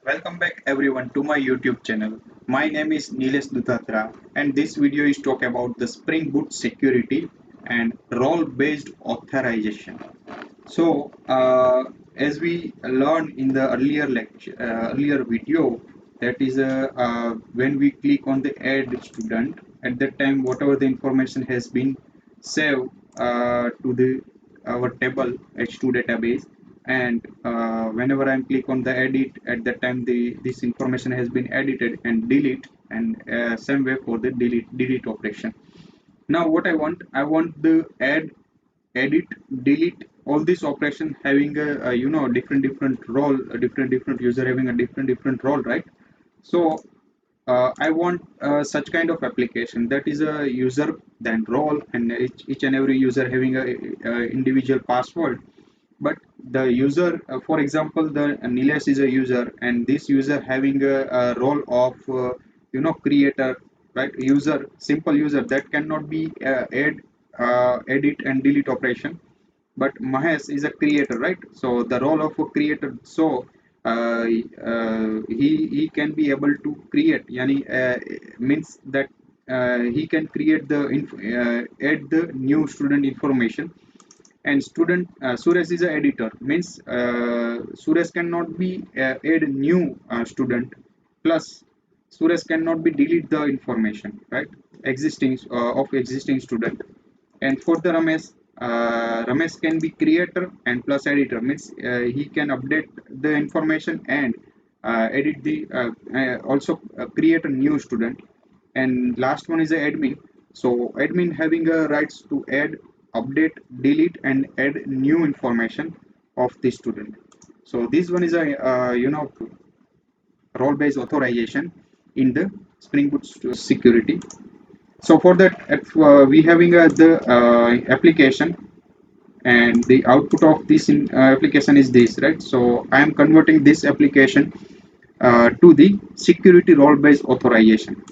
Welcome back everyone to my YouTube channel. My name is Nilesh and this video is talk about the Spring Boot security and role-based authorization. So as we learned in the earlier lecture, earlier video, that is when we click on the add student, at that time whatever the information has been saved to the our table H2 database, and whenever I click on the edit, at that time the this information has been edited and delete, and same way for the delete operation. Now what I want the add, edit, delete, all this operation having a different role, a different user having a different role, right? So I want such kind of application that is a user then role, and each and every user having a individual password. But the user, for example, the Nilesh is a user, and this user having a role of creator, right? User, simple user that cannot be add, edit and delete operation. But Mahesh is a creator, right? So the role of a creator, so he can be able to create, yani means that he can create the add the new student information. And student Suresh is an editor, means Suresh cannot be add new student, plus Suresh cannot be delete the information, right? Existing of existing student. And for the Ramesh can be creator and plus editor, means he can update the information and edit the also create a new student. And last one is the admin. So admin having a rights to add, update, delete and add new information of the student. So this one is a role based authorization in the Spring Boot security. So for that, we having the application, and the output of this application is this, right? So I am converting this application to the security role based authorization.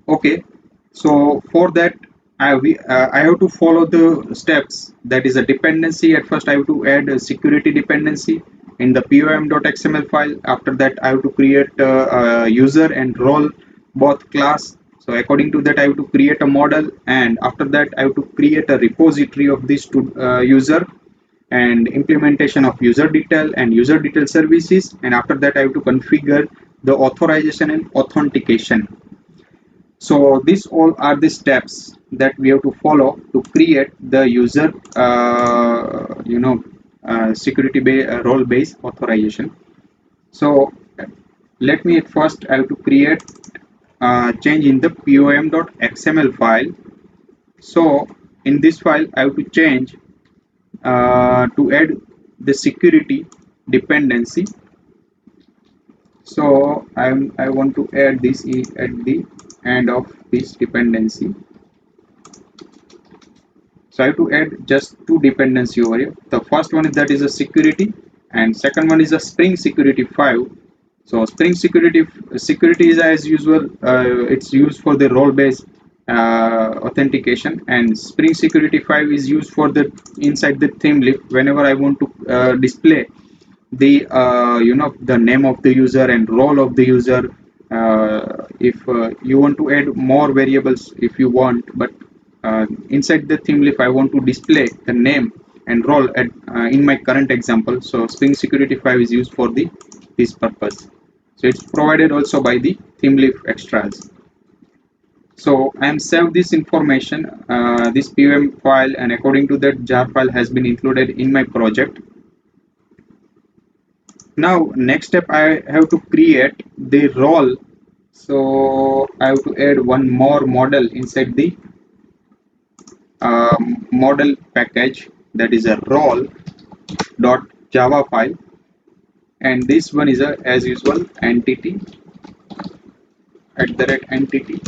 Okay, so for that I have to follow the steps. That is a dependency. At first I have to add a security dependency in the pom.xml file. After that I have to create a user and role both class. So according to that I have to create a model, and after that I have to create a repository of this to user, and implementation of user detail and user detail services. And after that I have to configure the authorization and authentication. So these all are the steps that we have to follow to create the user, security role based authorization. So let me at first I have to create change in the pom.xml file. So in this file I have to change to add the security dependency. So I want to add this at the end of this dependency. So I have to add just two dependency over here. The first one is that is a security, and second one is a Spring Security 5. So Spring Security is as usual. It's used for the role-based authentication, and Spring Security 5 is used for the inside the Thymeleaf. Whenever I want to display the the name of the user and role of the user, if you want to add more variables if you want, but inside the Thymeleaf I want to display the name and role at, in my current example. So Spring Security 5 is used for the this purpose. So it's provided also by the Thymeleaf extras. So I am saved this information, this pom file, and according to that jar file has been included in my project. Now next step I have to create the role. So I have to add one more model inside the model package, that is a role dot java file, and this one is a as usual entity at the rate entity,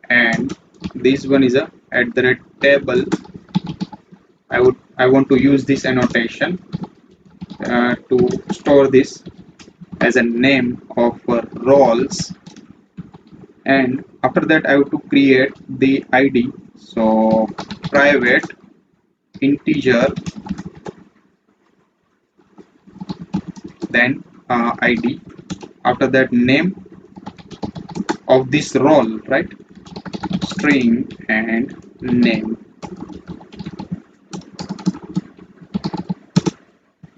and this one is a at the rate table. I want to use this annotation to store this as a name of roles. And after that I have to create the id. So private integer, then ID. After that, name of this role, right? String and name.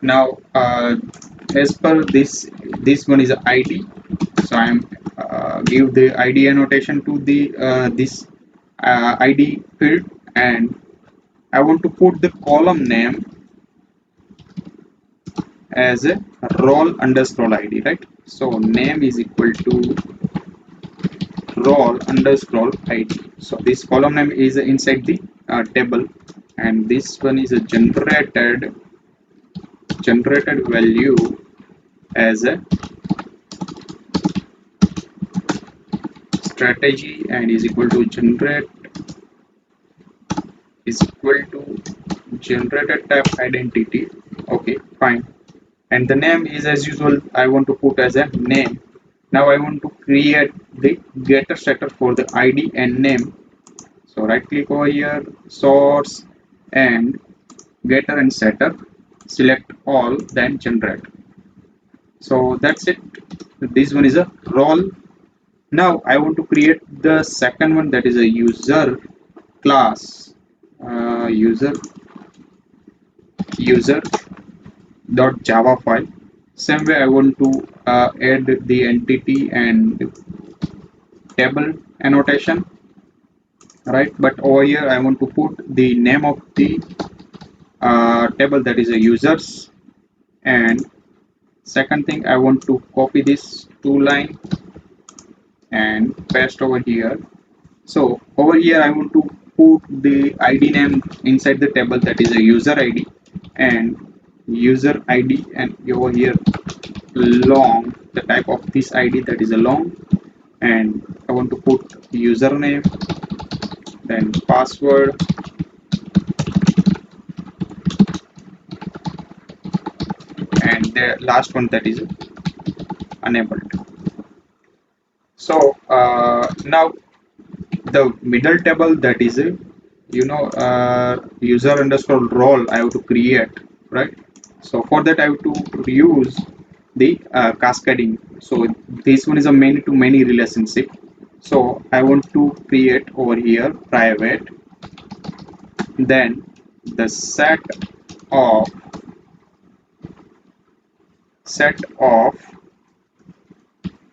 Now, as per this one is a ID, so I'm give the ID annotation to the this ID field, and I want to put the column name as a role underscore ID, right? So name is equal to role underscore ID. So this column name is inside the table, and this one is a generated value as a strategy, and is equal to generated type identity. Okay, fine. And the name is, as usual, I want to put as a name. Now I want to create the getter setter for the ID and name. So right click over here, source, and getter and setter, select all, then generate. So that's it. This one is a role. Now I want to create the second one, that is a user class, user dot java file. Same way I want to add the entity and table annotation, right? But over here I want to put the name of the table, that is a users. And second thing, I want to copy this two line and paste over here. So over here I want to put the ID name inside the table, that is a user ID, and user ID, and over here long, the type of this ID, that is a long. And I want to put username, then password, and the last one, that is enabled. So now the middle table, that is a user underscore role, I have to create, right? So for that I have to use the cascading. So this one is a many to many relationship. So I want to create over here private, then the of set of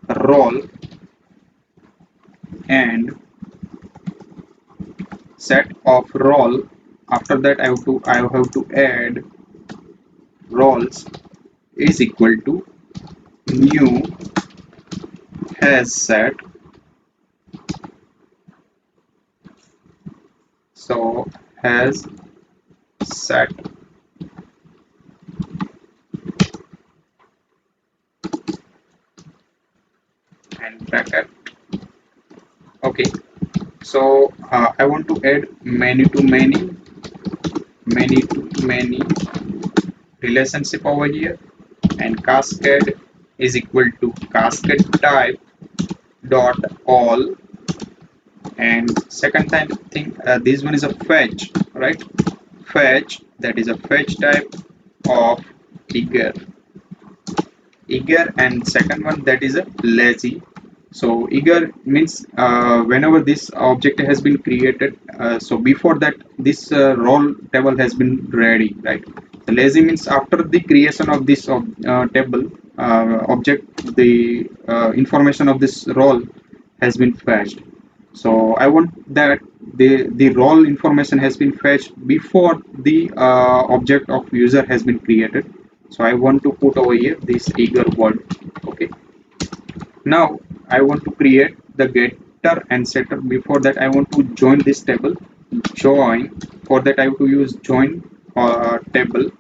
role and set of role. After that I have to add roles is equal to new has set. So has set and bracket. Okay, so I want to add many to many relationship over here, and cascade is equal to cascade type dot all. And second time thing, this one is a fetch, right? Fetch, that is a fetch type of eager, and second one, that is a lazy. So eager means whenever this object has been created, so before that this role table has been ready, right? The lazy means after the creation of this table object, the information of this role has been fetched. So I want that the role information has been fetched before the object of user has been created. So I want to put over here this eager word. Okay, now I want to create the getter and setter. Before that I want to join this table, join. For that I have to use join table.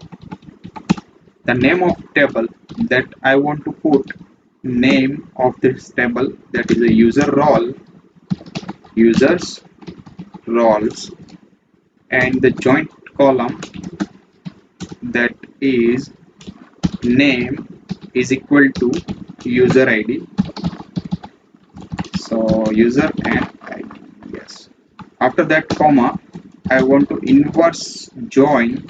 The name of table that I want to put name of this table, that is a user role, users roles, and the joint column, that is name is equal to user ID. So user and ID, yes. After that comma, I want to inverse join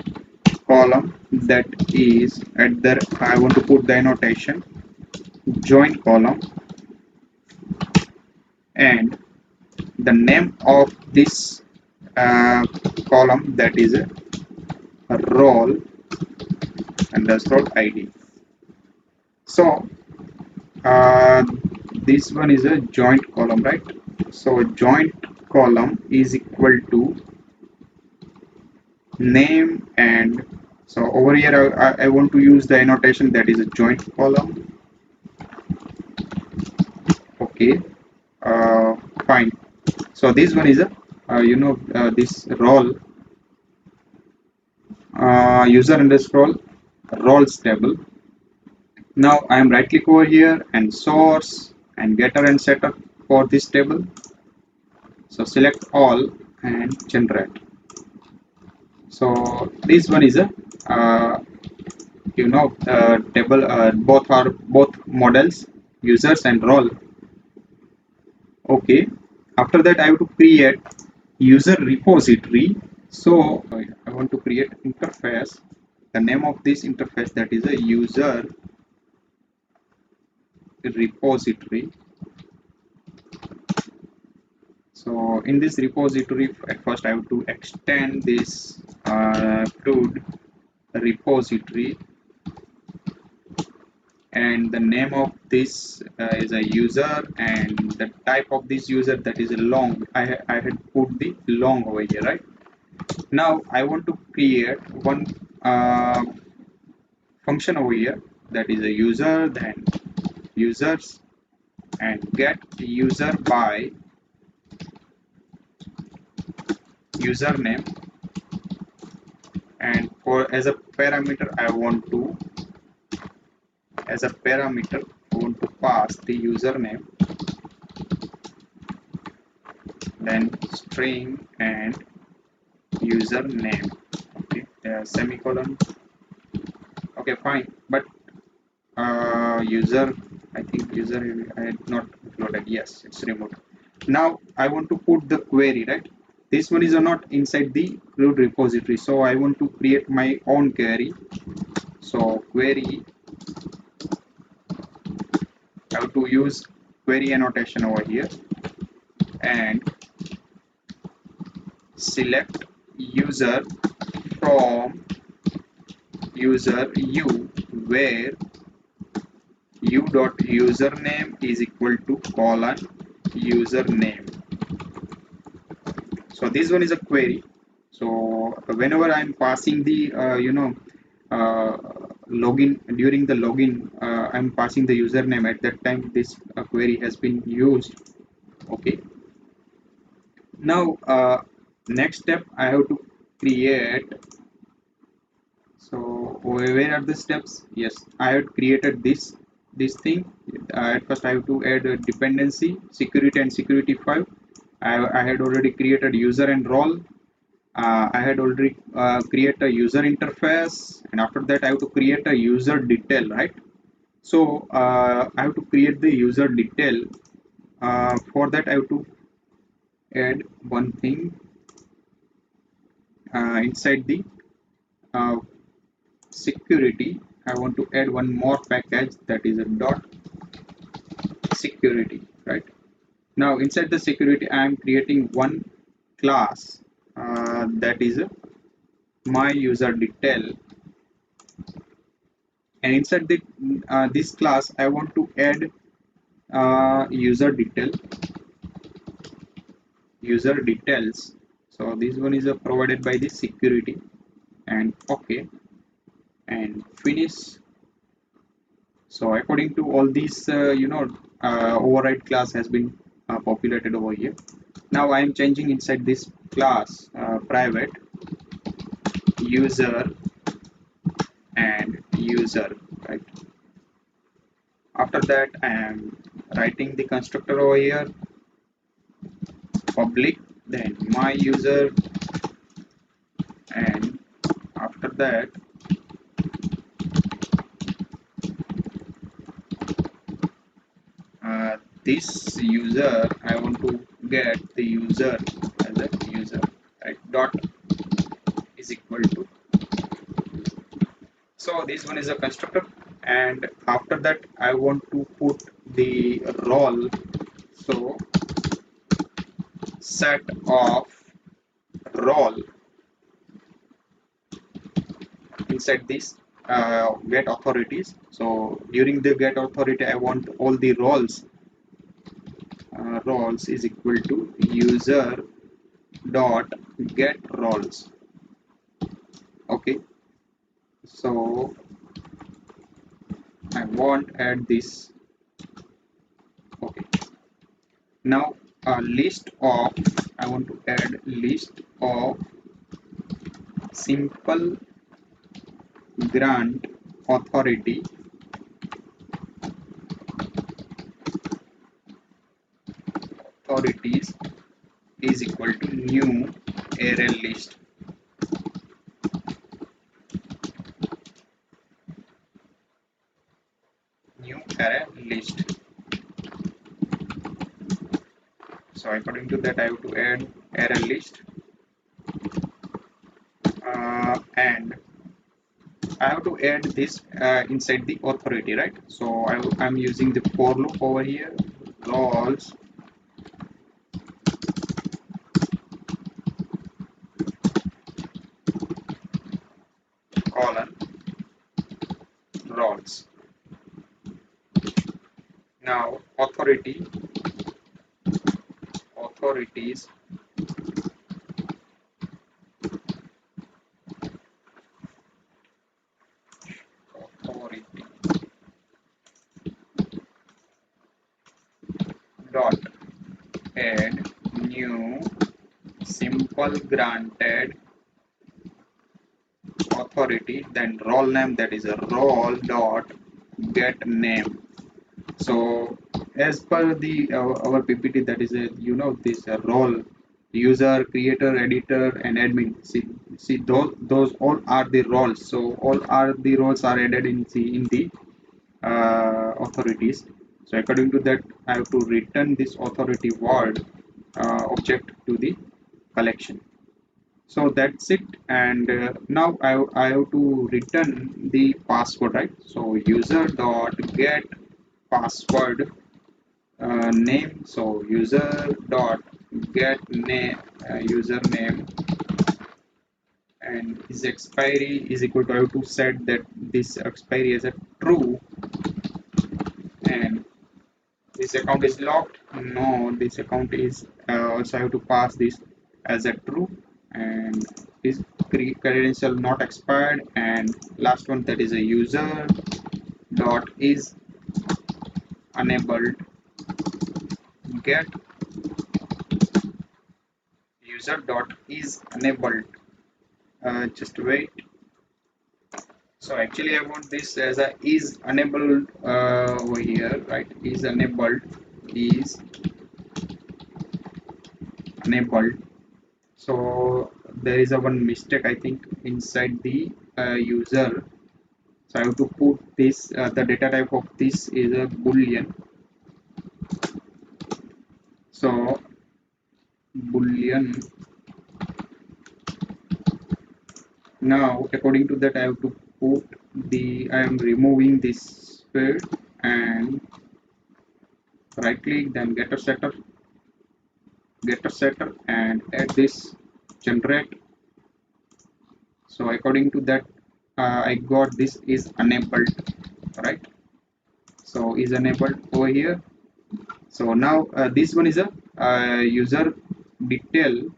column, that is at the, I want to put the annotation joint column, and the name of this column, that is a role underscore id. So uh, this one is a joint column, right? So joint column is equal to name, and so over here I want to use the annotation that is a joint column. Okay, uh, fine. So this one is a this role user underscore roles table. Now I am right click over here and source and getter and setter for this table. So select all and generate. So this one is a table, both models, users and role. Okay, after that I have to create user repository. So I want to create interface. The name of this interface, that is a user repository. So in this repository, at first I have to extend this CRUD repository, and the name of this is a user, and the type of this user, that is a long. I had put the long over here, right? Now I want to create one function over here, that is a user, then users, and get user by username, and for as a parameter I want to pass the username, then string and username. Okay, semicolon. Okay, fine. But user, I think user I had not uploaded. Yes, it's removed. Now I want to put the query, right? This one is not inside the CRUD repository, so I want to create my own query. So query, I have to use query annotation over here, and select user from user u, where u dot username is equal to colon username. So this one is a query. So whenever I'm passing the uh, login, during the login I'm passing the username, at that time this query has been used. Okay, now next step I have to create. So where are the steps? Yes, I had created this thing. At first I have to add a dependency, security and security 5. I had already created user and role. I had already created a user interface, and after that I have to create a user detail, right? So I have to create the user detail. For that I have to add one thing inside the uh, security. I want to add one more package, that is a dot security, right? Now inside the security I am creating one class that is my user detail, and inside the this class I want to add user details. So this one is provided by the security, and okay, and finish. So according to all these override class has been populated over here. Now I am changing inside this class private user and user, right? After that I am writing the constructor over here, public, then my user, and after that this user I want to get the user as a user, right? Dot is equal to. So this one is a constructor, and after that I want to put the role. So set of role inside this get authorities. So during the get authority I want all the roles is equal to user dot get roles. Okay, so I want add this. Okay, now a list of, I want to add list of simple grant authority authorities is equal to new array list. New array list. So according to that I have to add array list and I have to add this inside the authority, right? So I'm using the for loop over here, roles colon roles. Now authorities authority dot add new simple granted authority, then role name, that is a role dot get name. So as per the our PPT, that is a, you know, this role user, creator, editor and admin. See those all are the roles. So all are the roles are added in the authorities. So according to that I have to return this authority word object to the collection. So that's it, and now I have to return the password, right? So user dot get password name. So user dot get name username, and his expiry is equal to, I have to set that this expiry as a true, and this account is locked. No, this account is also I have to pass this as a true, and is credential not expired, and last one, that is a user dot is enabled get user dot is enabled. Just wait. So actually I want this as a is enabled over here, right? Is enabled. So there is a one mistake I think inside the user. So I have to put this the data type of this is a boolean. So boolean. Now according to that I have to put the, I am removing this field and right click, then getter setter and add this generate. So according to that I got this is enabled, right? So is enabled over here. So now this one is a user detail.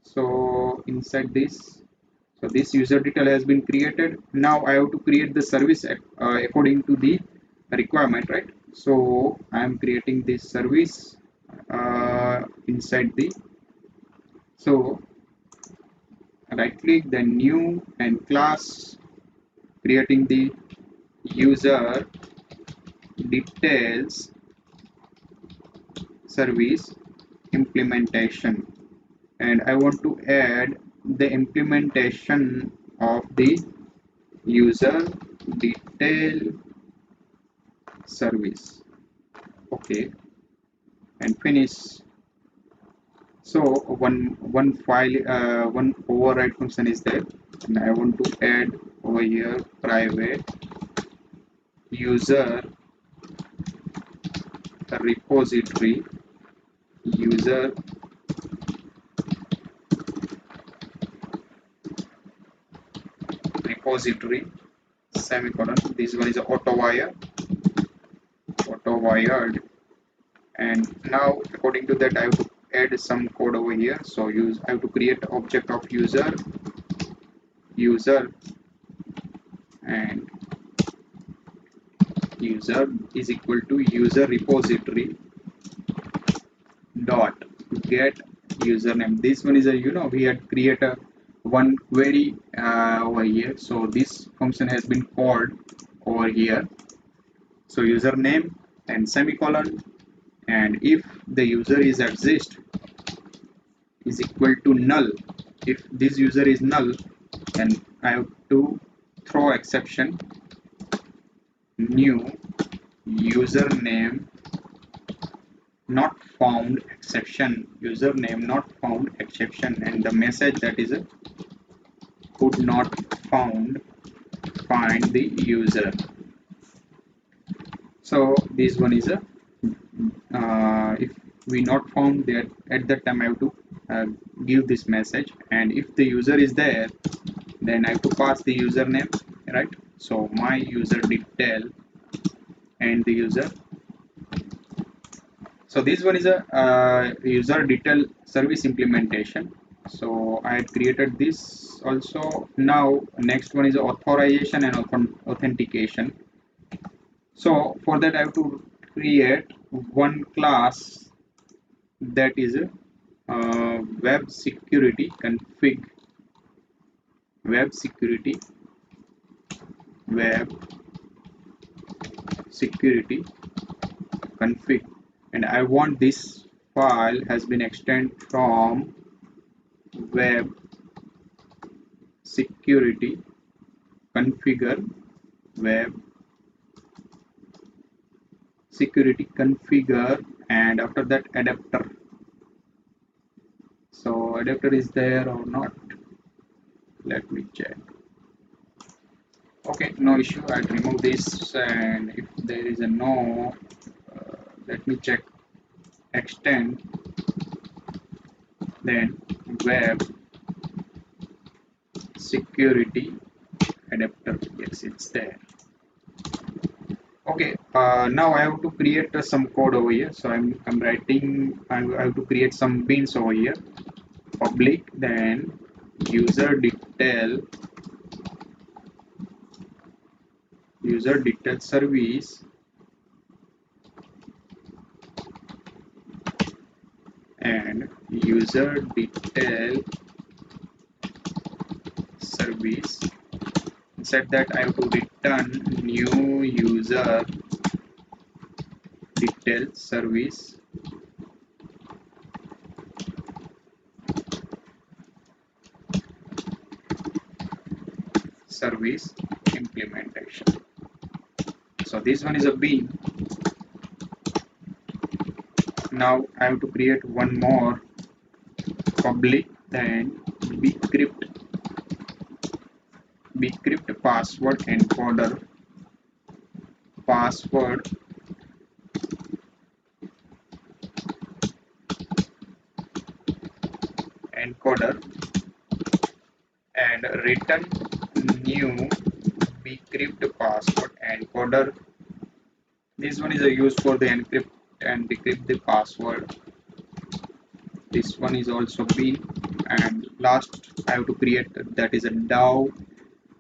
So inside this, so this user detail has been created. Now I have to create the service according to the requirement, right? So I am creating this service inside the, so right click, then new and class, creating the user details service implementation, and I want to add the implementation of the user detail service. Okay, and finish. So one file one override function is there, and I want to add over here private user repository user repository semicolon. This one is auto wired, and now according to that I have to add some code over here. So I have to create object of user and user is equal to user repository dot get username. This one is a, we had created one query over here, so this function has been called over here. So username and semicolon, and if the user is equal to null. If this user is null, then I have to throw exception new username not found exception, username not found exception, and the message that is could not find the user. So this one is a if we not found that, at that time I have to give this message, and if the user is there, then I have to pass the username, right? So my user detail and the user. So this one is a user detail service implementation. So I had created this also. Now next one is authorization and authentication. So for that I have to create one class that is a web security config, web security config, and I want this file has been extended from web security configure web security configure, and after that adapter. So adapter is there or not, let me check. Okay, no issue. I'll remove this, and if there is a no, let me check extend, then web security adapter. Yes, it's there. Okay, now I have to create some code over here. So I'm writing, I have to create some beans over here. Public, then user detail service and user detail service. Inside that I have to return new user detail service implementation. So this one is a bean. Now I have to create one more public, then bcrypt password encoder and return new bcrypt password encoder. This one is a use for the encrypt and decrypt the password. This one is also bean, and last I have to create that is a DAO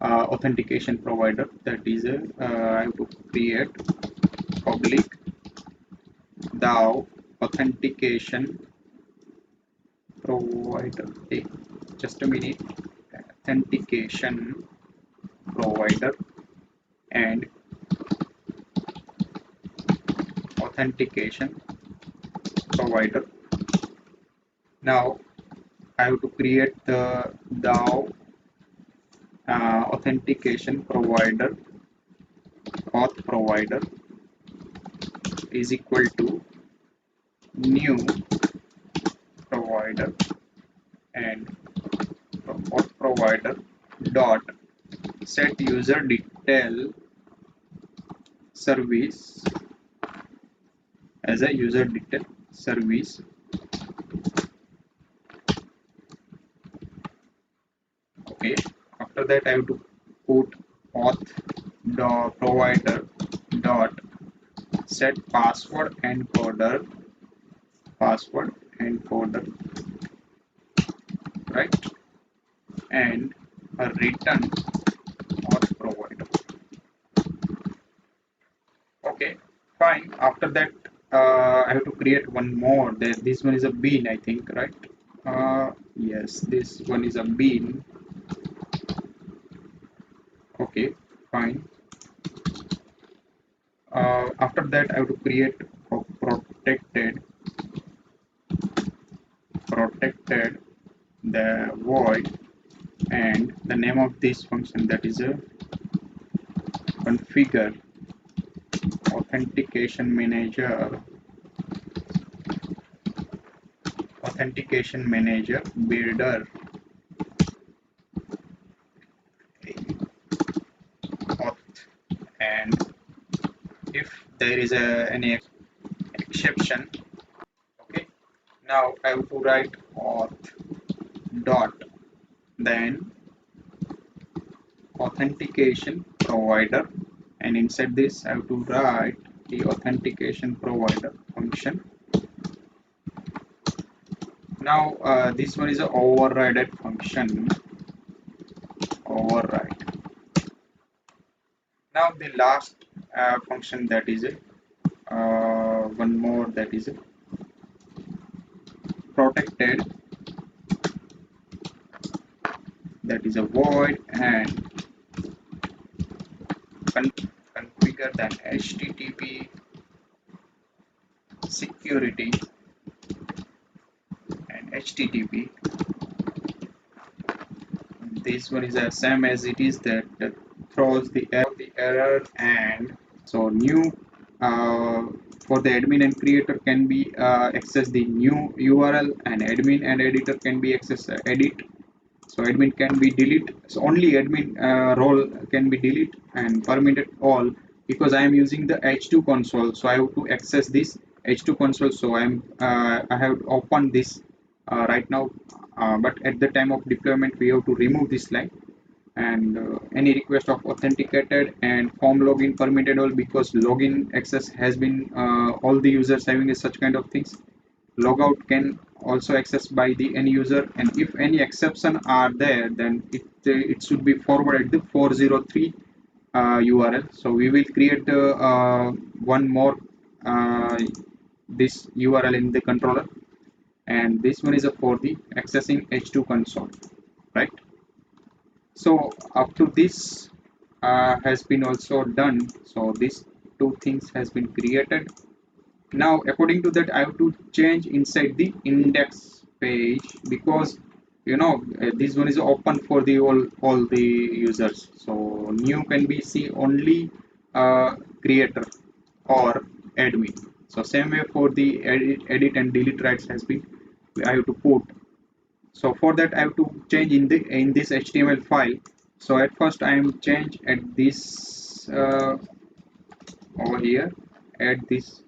authentication provider. That is a I have to create public DAO authentication provider. Hey, just a minute. Authentication provider and authentication provider. Now I have to create the DAO authentication provider auth provider is equal to new provider and auth provider dot set user detail service as a user detail service. Okay, after that I have to put auth provider dot set password encoder, right, and a return auth provider. Okay, fine. After that I have to create one more. This one is a bean, I think, right? Yes, this one is a bean. Okay, fine. After that I have to create a protected the void, and the name of this function, that is a configure authentication manager builder auth. And if there is any exception, okay, now I have to write auth dot then authentication provider, and inside this I have to write the authentication provider function. Now this one is a overrided function. Override. Now the last function, that is one more, that is protected, that is a void, and configure then HTTP security and HTTP. This one is the same as it is, that throws the error. And so new for the admin and creator can be access the new URL, and admin and editor can be access edit. So admin can be delete, so only admin role can be delete, and permitted all, because I am using the H2 console, so I have to access this H2 console. So I have opened this right now, but at the time of deployment we have to remove this line. And any request of authenticated and form login permitted all, because login access has been all the users having such kind of things. Logout can also access by the end user, and if any exception are there, then it should be forwarded the 403 URL. So we will create one more this URL in the controller, and this one is for the accessing H2 console, right? So up to this has been also done. So these two things has been created. Now according to that I have to change inside the index page, because this one is open for the all the users. So new can be see only creator or admin. So same way for the edit and delete rights has been I have to put. So for that I have to change in this HTML file. So at first I am change at this over here, add this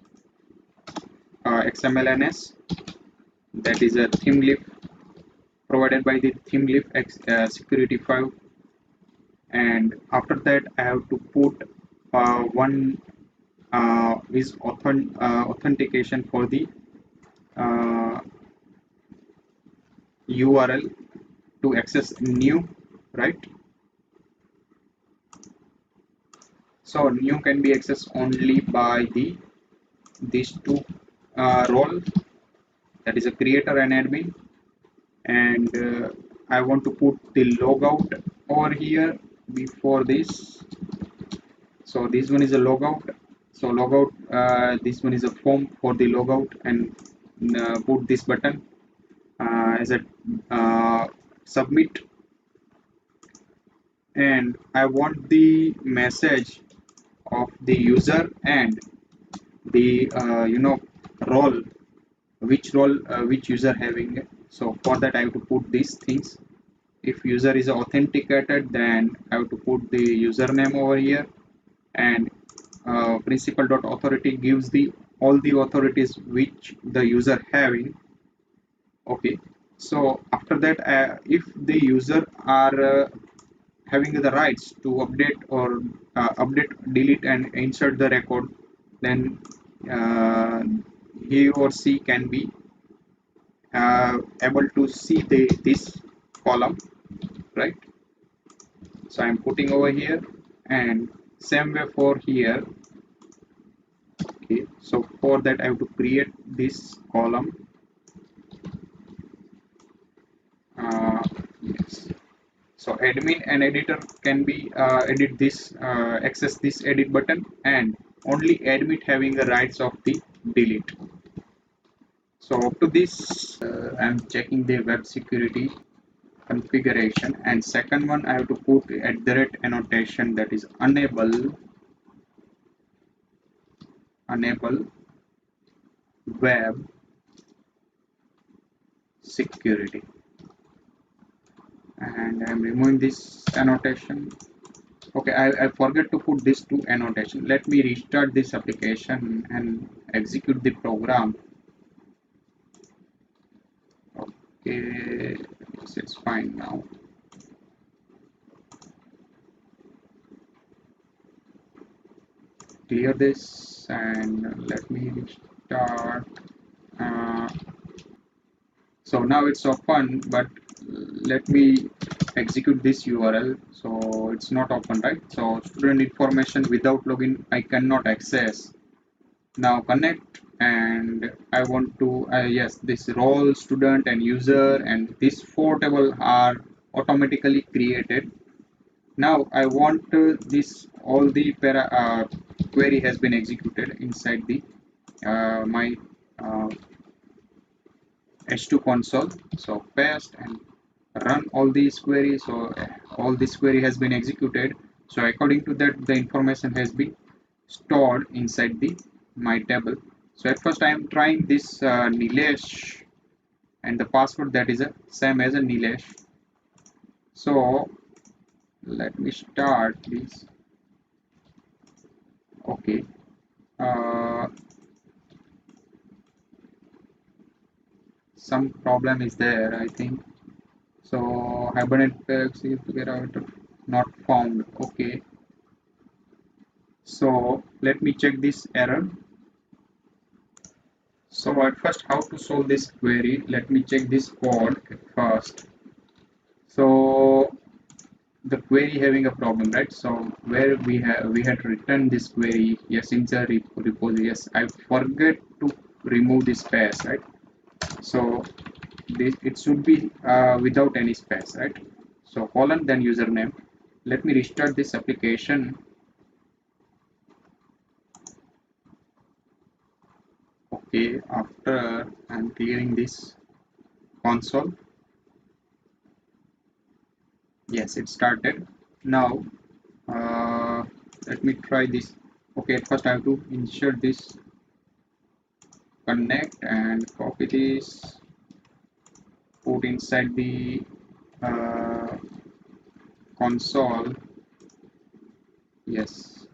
XMLNS, that is a Thymeleaf, provided by the Thymeleaf security file. And after that I have to put one is authentication for the URL to access new, right? So new can be accessed only by these two role, that is a creator and admin. And I want to put the logout over here before this. So this one is a logout. So logout, this one is a form for the logout, and put this button as a submit. And I want the message of the user and the role, which user having. So for that I have to put these things. If user is authenticated, then I have to put the username over here, and principal.authority gives the all the authorities which the user having. Okay, so after that, if the user are having the rights to update or update, delete and insert the record, then uh, he or she can be able to see this column, right? So I'm putting over here, and same way for here. Okay, so for that I have to create this column. Yes. So admin and editor can be edit this, access this edit button, and only admin having the rights of the delete. So up to this, I'm checking the web security configuration, and second one I have to put at the rate annotation, that is enable web security, and I'm removing this annotation. Okay, I forget to put this to annotation. Let me restart this application and execute the program. Okay, yes, it's fine now. Clear this and let me restart. Uh, so now it's open, but let me execute this URL. So it's not open, right? So student information without login I cannot access. Now connect, and I want to yes, this role, student and user and this four table are automatically created. Now I want this all the query has been executed inside the my uh, H2 console. So paste and run all these queries. So all this query has been executed. So according to that, the information has been stored inside the my table. So at first I am trying this Nilesh, and the password that is a same as a Nilesh. So let me start this. Okay. Uh, some problem is there, I think. So Hibernate to get out, not found. Okay. So let me check this error. So at first, how to solve this query? Let me check this code at first. So the query having a problem, right? So where we had written this query, yes, in the repository. Yes, I forget to remove this space, right? So this it should be without any space, right? So colon then username. Let me restart this application. Okay, after I'm clearing this console. Yes, it started. Now let me try this. Okay, at first I have to insert this, connect and copy this, put inside the uh, console. Yes.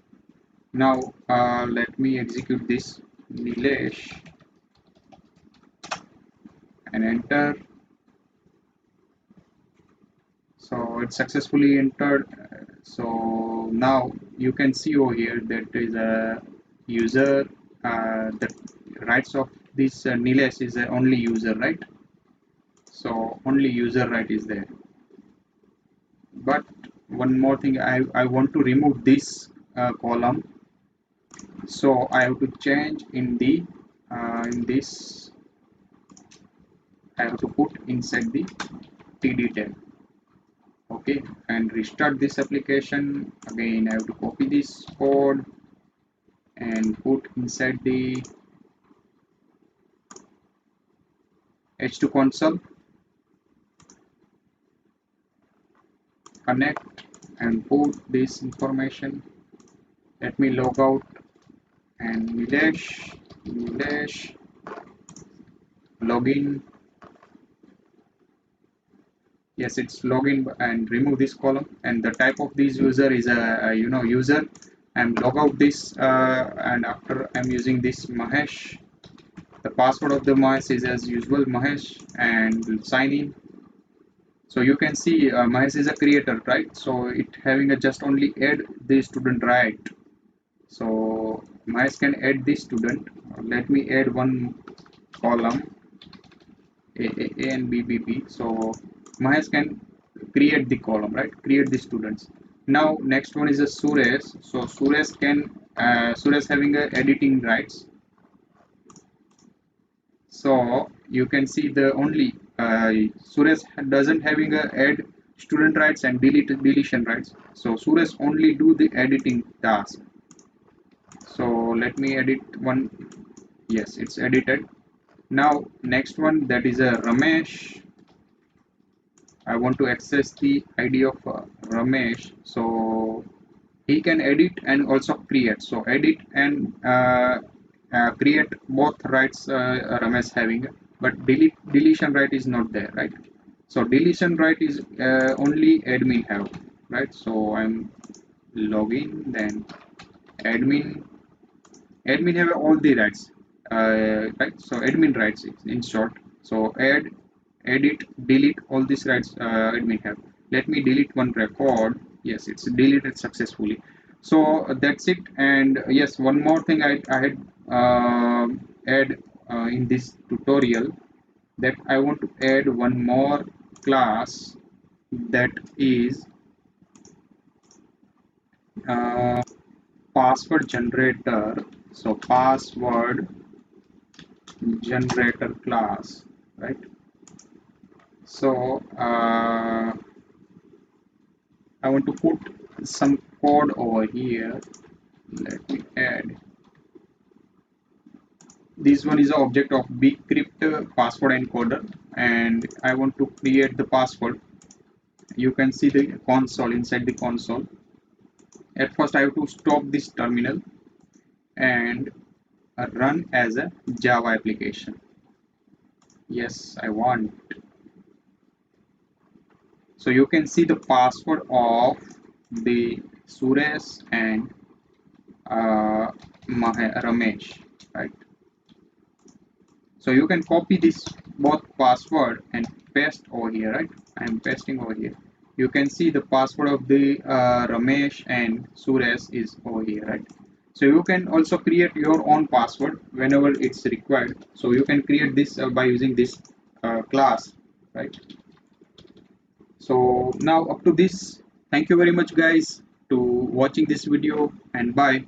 Now let me execute this Nilesh and enter. So it's successfully entered. So now you can see over here that there is a user. The rights of this Nilesh is only user, right? So only user right is there. But one more thing, I want to remove this column. So I have to change in the in this. I have to put inside the TD10. Okay, and restart this application again. I have to copy this code and put inside the H2 console, connect and put this information. Let me log out and Nilesh login. Yes, it's login, and remove this column, and the type of this user is a user. I'm log out this and after I'm using this Mahesh. The password of the Mahesh is as usual Mahesh, and we'll sign in. So you can see Mahesh is a creator, right? So it having a just only add the student, right? So Mahesh can add this student. Let me add one column A and B. So Mahesh can create the column, right? Create the students. Now next one is a Suresh. So Suresh can Suresh having a editing rights. So you can see the only Suresh doesn't having a add student rights and deletion rights. So Suresh only do the editing task. So let me edit one. Yes, it's edited. Now next one, that is a Ramesh. I want to access the ID of Ramesh. So he can edit and also create. So edit and create both rights Ramesh having, but deletion right is not there, right? So deletion right is only admin have, right? So I'm login, then admin. Admin have all the rights, right? So admin rights in short. So add, edit, delete, all these rights admin have. Let me delete one record. Yes, it's deleted successfully. So that's it. And yes, one more thing I had add in this tutorial, that I want to add one more class, that is uh, password generator. So password generator class, right? So I want to put some code over here. Let me add. This one is an object of bcrypt password encoder, and I want to create the password. You can see the console. Inside the console, at first I have to stop this terminal and run as a Java application. Yes, I want. So you can see the password of the Suresh and uh, Ramesh, right? So you can copy this both password and paste over here, right? I'm pasting over here. You can see the password of the Ramesh and Suresh is over here, right? So you can also create your own password whenever it's required. So you can create this by using this class, right? So now up to this. Thank you very much guys to watching this video, and bye.